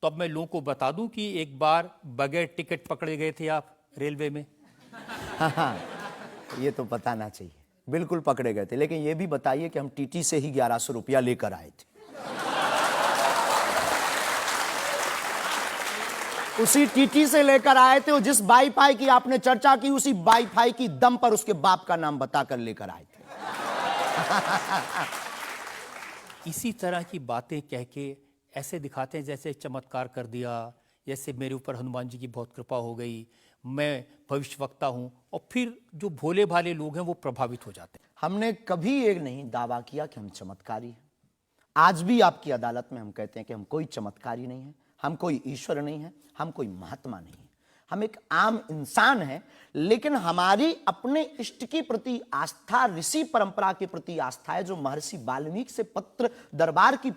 तो अब मैं लोगों को बता दूं कि एक बार बगैर टिकट पकड़े गए थे आप रेलवे में। हाँ, ये तो बताना चाहिए। बिल्कुल पकड़े गए थे, लेकिन ये भी बताइए कि हम टीटी से ही 1100 रुपया लेकर आए थे। उसी टीटी से लेकर आए थे, जिस वाईफाई की आपने चर्चा की, उसी वाईफाई की दम पर उसके बाप का नाम बताकर लेकर आए थे। इसी तरह की बातें कह के ऐसे दिखाते हैं जैसे चमत्कार कर दिया, जैसे मेरे ऊपर हनुमान जी की बहुत कृपा हो गई, मैं भविष्यवक्ता हूं, और फिर जो भोले भाले लोग हैं वो प्रभावित हो जाते हैं। हमने कभी ये नहीं दावा किया कि हम चमत्कारी हैं। आज भी आपकी अदालत में हम कहते हैं कि हम कोई चमत्कारी नहीं है, हम कोई ईश्वर नहीं है, हम कोई महात्मा नहीं है, हम एक आम इंसान हैं। लेकिन हमारी अपने इष्ट के प्रति आस्था, ऋषि परंपरा के प्रति आस्था है, जो महर्षि वाल्मीकि से पत्र दरबार की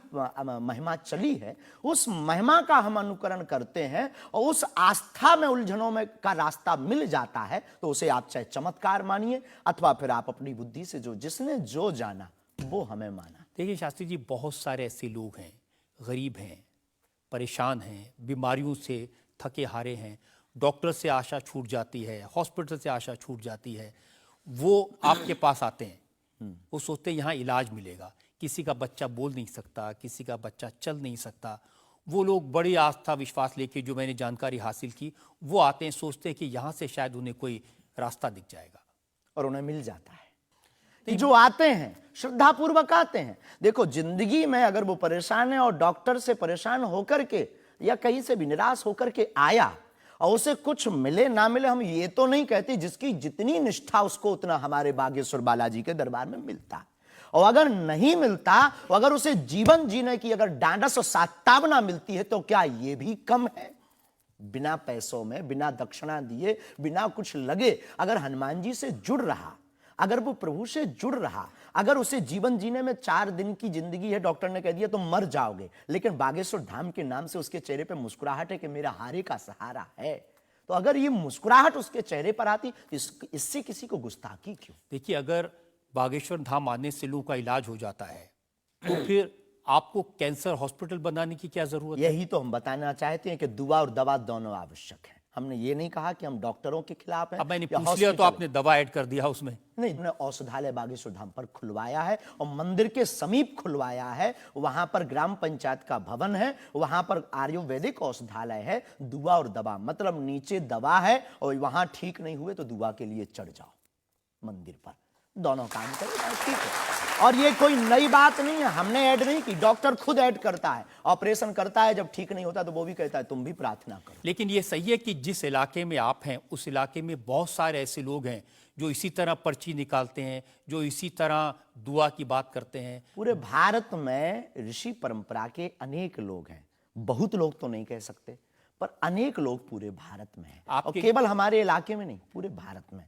महिमा चली है, उस महिमा का हम अनुकरण करते हैं, और उस आस्था में उलझनों में का रास्ता मिल जाता है, तो उसे आप चाहे चमत्कार मानिए अथवा फिर आप अपनी बुद्धि से जो जिसने जो जाना वो हमें माना। देखिए शास्त्री जी, बहुत सारे ऐसे लोग हैं, गरीब हैं, परेशान हैं, बीमारियों से थके हारे हैं, डॉक्टर से आशा छूट जाती है, हॉस्पिटल से आशा छूट जाती है, वो आपके पास आते हैं, वो सोचते हैं यहाँ इलाज मिलेगा। किसी का बच्चा बोल नहीं सकता, किसी का बच्चा चल नहीं सकता, वो लोग बड़ी आस्था विश्वास लेके, जो मैंने जानकारी हासिल की, वो आते हैं, सोचते हैं कि यहाँ से शायद उन्हें कोई रास्ता दिख जाएगा, और उन्हें मिल जाता है। जो आते हैं श्रद्धा पूर्वक आते हैं। देखो, जिंदगी में अगर वो परेशान है और डॉक्टर से परेशान होकर के या कहीं से भी निराश होकर के आया और उसे कुछ मिले ना मिले, हम ये तो नहीं कहते, जिसकी जितनी निष्ठा उसको उतना हमारे बागेश्वर बालाजी के दरबार में मिलता। और अगर नहीं मिलता, अगर उसे जीवन जीने की अगर डांडस और सात्तावना मिलती है, तो क्या ये भी कम है? बिना पैसों में, बिना दक्षिणा दिए, बिना कुछ लगे अगर हनुमान जी से जुड़ रहा, अगर वो प्रभु से जुड़ रहा, अगर उसे जीवन जीने में 4 दिन की जिंदगी है, डॉक्टर ने कह दिया तो मर जाओगे, लेकिन बागेश्वर धाम के नाम से उसके चेहरे पे मुस्कुराहट है कि मेरा हारे का सहारा है, तो अगर ये मुस्कुराहट उसके चेहरे पर आती, इससे किसी को गुस्ताखी क्यों? देखिए, अगर बागेश्वर धाम आने से लोगों का इलाज हो जाता है, तो फिर आपको कैंसर हॉस्पिटल बनाने की क्या जरूरत है? यही तो हम बताना चाहते हैं कि दुआ और दवा दोनों आवश्यक है। हमने ये नहीं कहा कि हम डॉक्टरों के खिलाफ हैं। अब मैंने पूछ लिया तो आपने दवा ऐड कर दिया उसमें। नहीं, हमने औषधालय बागेश्वर धाम पर खुलवाया है, और मंदिर के समीप खुलवाया है। वहां पर ग्राम पंचायत का भवन है, वहां पर आयुर्वेदिक औषधालय है। दुआ और दवा मतलब नीचे दवा है, और वहां ठीक नहीं हुए तो दुआ के लिए चढ़ जाओ मंदिर पर, दोनों काम करें, ठीक है। और ये कोई नई बात नहीं है, हमने ऐड नहीं की, डॉक्टर खुद ऐड करता है, ऑपरेशन करता है, जब ठीक नहीं होता तो वो भी कहता है तुम भी प्रार्थना करो। लेकिन ये सही है कि जिस इलाके में आप हैं, उस इलाके में बहुत सारे ऐसे लोग हैं जो इसी तरह पर्ची निकालते हैं, जो इसी तरह दुआ की बात करते हैं। पूरे भारत में ऋषि परंपरा के अनेक लोग हैं, बहुत लोग तो नहीं कह सकते, पर अनेक लोग पूरे भारत में हैं, और केवल हमारे इलाके में नहीं, पूरे भारत में।